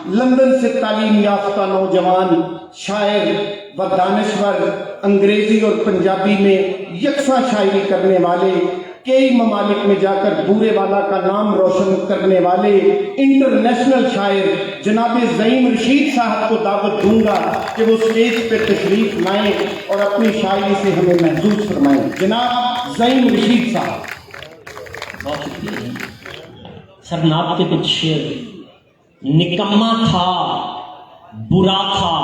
London سے تعلیم یافتہ نوجوان شاعر و دانشور انگریزی اور پنجابی میں یکساں شاعری کرنے والے، کئی ممالک میں جا کر بورے والا کا نام روشن کرنے والے انٹرنیشنل شاعر جناب زعیم رشید صاحب کو دعوت دوں گا کہ وہ اسٹیج پہ تشریف لائیں اور اپنی شاعری سے ہمیں محظوظ فرمائیں۔ جناب زعیم رشید صاحب۔ بہت شکریہ سر۔ نعت کے کچھ شعر۔ نکما تھا، برا تھا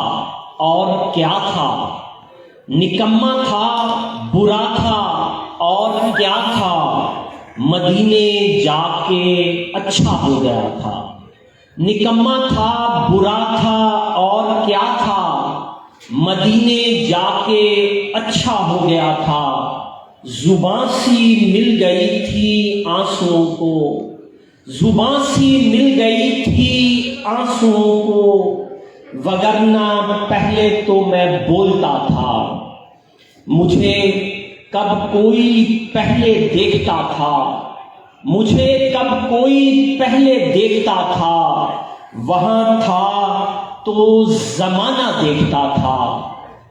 اور کیا تھا، نکما تھا، برا تھا اور کیا تھا، مدینے جا کے اچھا ہو گیا تھا۔ نکما تھا، برا تھا اور کیا تھا، مدینے جا کے اچھا ہو گیا تھا۔ زباں سی مل گئی تھی آنسوؤں کو، زباں سی مل گئی تھی آنسوؤں کو، وگرنہ پہلے تو میں بولتا تھا۔ مجھے کب کوئی پہلے دیکھتا تھا، مجھے کب کوئی پہلے دیکھتا تھا، وہاں تھا تو زمانہ دیکھتا تھا۔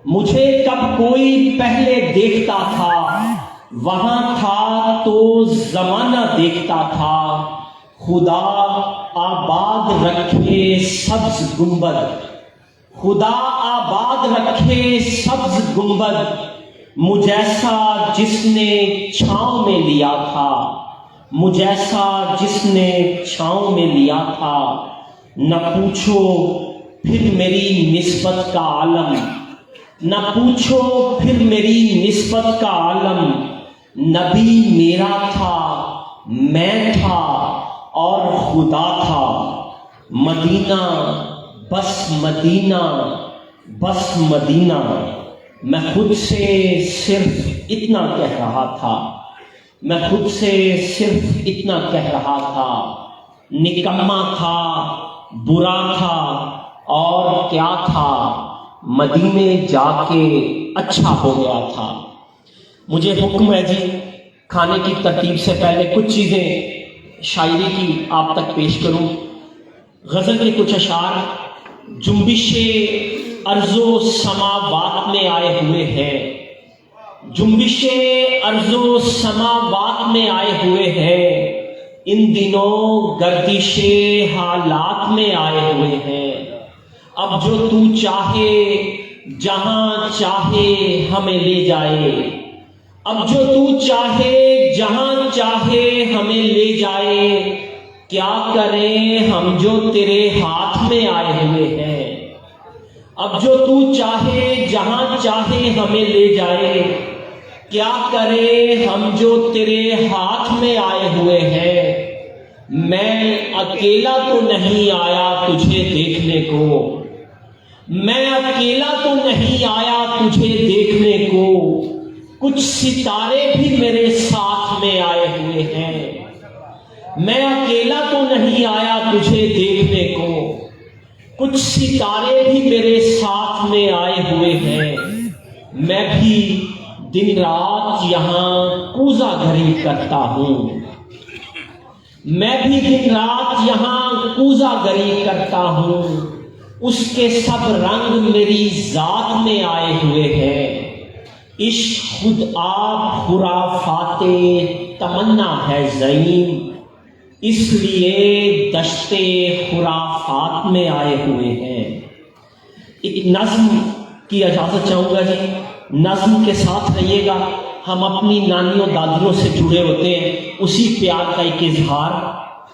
مجھے کب کوئی پہلے دیکھتا تھا، وہاں تھا تو زمانہ دیکھتا تھا۔ خدا آباد رکھے سبز گنبد، خدا آباد رکھے سبز گنبد، مجھیسا جس نے چھاؤں میں لیا تھا، مجھیسا جس نے چھاؤں میں لیا تھا۔ نہ پوچھو پھر میری نسبت کا عالم، نہ پوچھو پھر میری نسبت کا عالم، نبی میرا تھا، میں تھا اور خدا تھا۔ مدینہ بس مدینہ بس مدینہ، میں خود سے صرف اتنا کہہ رہا تھا، میں خود سے صرف اتنا کہہ رہا تھا۔ نکما تھا، برا تھا اور کیا تھا، مدینے جا کے اچھا ہو گیا تھا۔ مجھے حکم ہے جی کھانے کی ترتیب سے پہلے کچھ چیزیں شاعری کی آپ تک پیش کروں۔ غزل کے کچھ اشعار جنبش ارض و سماوات میں آئے ہوئے ہیں، جنبش ارض و سماوات میں آئے ہوئے ہیں، ان دنوں گردش حالات میں آئے ہوئے ہیں۔ اب جو تو چاہے جہاں چاہے ہمیں لے جائے، اب جو تو چاہے جہاں چاہے ہمیں لے جائے، کیا کریں ہم جو تیرے ہاتھ میں آئے ہوئے ہیں۔ اب جو تو چاہے جہاں چاہے ہمیں لے جائے، کیا کریں ہم جو تیرے ہاتھ میں آئے ہوئے ہیں۔ میں اکیلا تو نہیں آیا تجھے دیکھنے کو، میں اکیلا تو نہیں آیا تجھے دیکھنے کو، کچھ ستارے بھی میرے ساتھ میں آئے ہوئے ہیں۔ میں اکیلا تو نہیں آیا تجھے دیکھنے کو، کچھ ستارے بھی میرے ساتھ میں آئے ہوئے ہیں۔ میں بھی دن رات یہاں کوزہ گھری کرتا ہوں، میں بھی دن رات یہاں کوزہ گھری کرتا ہوں، اس کے سب رنگ میری ذات میں آئے ہوئے ہیں۔ عشق خود آپ خرافات تمنا ہے زعیم، اس لیے دشتے خرافات میں آئے ہوئے ہیں۔ ایک نظم کی اجازت چاہوں گا جی، نظم کے ساتھ رہیے گا۔ ہم اپنی نانیوں دادیوں سے جڑے ہوتے ہیں، اسی پیار کا ایک اظہار۔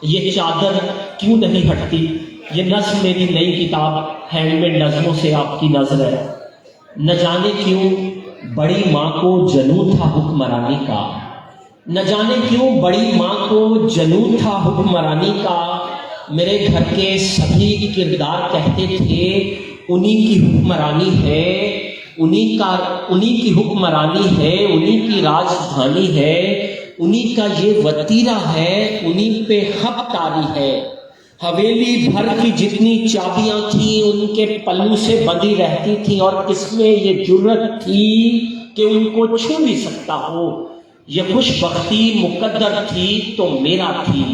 یہ چادر کیوں نہیں ہٹتی، یہ نظم میری نئی کتاب ہینڈ میڈ نظموں سے آپ کی نظر ہے۔ نہ جانے کیوں بڑی ماں کو جنون تھا حکمرانی کا، نہ جانے کیوں بڑی ماں کو جنون تھا حکمرانی کا، میرے گھر کے سبھی کردار کہتے تھے انہی کی حکمرانی ہے، انہی کی حکمرانی ہے، انہی کی راجدھانی ہے، انہی کا یہ وتیرہ ہے، انہی پہ حق طاری ہے۔ حویلی بھر کی جتنی چابیاں تھیں ان کے پلو سے بندھی رہتی تھیں، اور کس میں یہ جرت تھی کہ ان کو چھو بھی سکتا ہو۔ یہ خوش بختی مقدر تھی تو میرا تھی،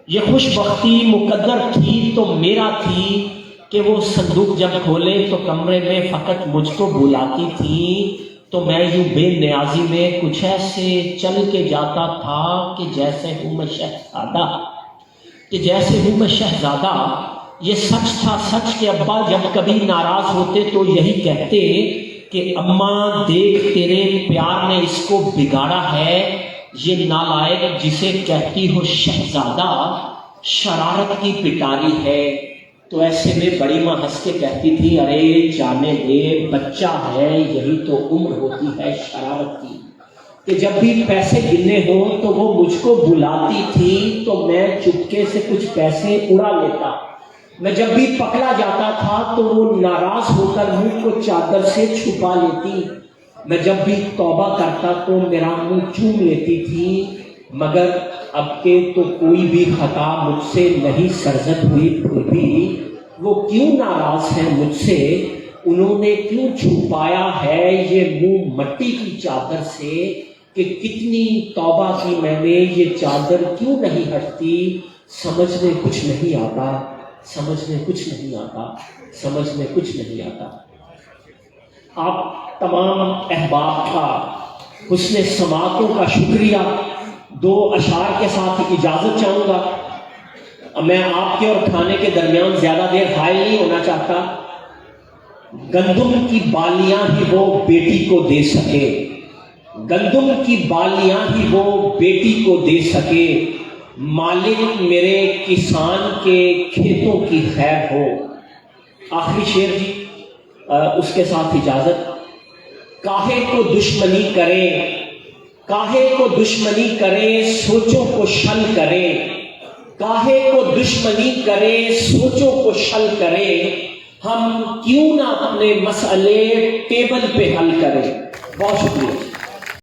یہ خوش بختی مقدر تھی تو میرا تھی کہ وہ صندوق جب کھولے تو کمرے میں فقط مجھ کو بلاتی تھی، تو میں یوں بے نیازی میں کچھ ایسے چل کے جاتا تھا کہ جیسے ہوں میں شہزادہ، یہ سچ تھا سچ کہ ابا جب کبھی ناراض ہوتے تو یہی کہتے کہ اماں دیکھ تیرے پیار نے اس کو بگاڑا ہے، یہ نالائق جسے کہتی ہو شہزادہ شرارت کی پٹاری ہے۔ تو ایسے میں بڑی ماں ہنس کے کہتی تھی ارے جانے دے، بچہ ہے، یہی تو عمر ہوتی ہے شرارت کی، کہ جب بھی پیسے گننے ہوں تو وہ مجھ کو بلاتی تھی تو میں چپکے سے کچھ پیسے اڑا لیتا، میں جب بھی پکڑا جاتا تھا تو وہ ناراض ہو کر منہ کو چادر سے چھپا لیتی، میں جب بھی توبہ کرتا تو میرا منہ چوم لیتی تھی، مگر اب کے تو کوئی بھی خطا مجھ سے نہیں سرزد ہوئی، پھر بھی وہ کیوں ناراض ہیں مجھ سے، انہوں نے کیوں چھپایا ہے یہ منہ مٹی کی چادر سے، کہ کتنی توبہ کی میں نے یہ چادر کیوں نہیں ہٹتی، سمجھنے کچھ نہیں آتا، سمجھنے کچھ نہیں آتا، سمجھنے کچھ نہیں آتا۔ آپ تمام احباب کا حسن سماعتوں کا شکریہ، دو اشعار کے ساتھ اجازت چاہوں گا۔ میں آپ کے اور کھانے کے درمیان زیادہ دیر حائل نہیں ہونا چاہتا۔ گندم کی بالیاں ہی وہ بیٹی کو دے سکے، گندم کی بالیاں ہی وہ بیٹی کو دے سکے، مالک میرے کسان کے کھیتوں کی خیر ہو۔ آخری شعر جی، اس کے ساتھ اجازت۔ کاہے کو دشمنی کرے، کاہے کو دشمنی کرے، سوچوں کو شل کرے، کاہے کو دشمنی کرے، سوچوں کو شل کرے، ہم کیوں نہ اپنے مسئلے ٹیبل پہ حل کریں۔ بہت شکریہ۔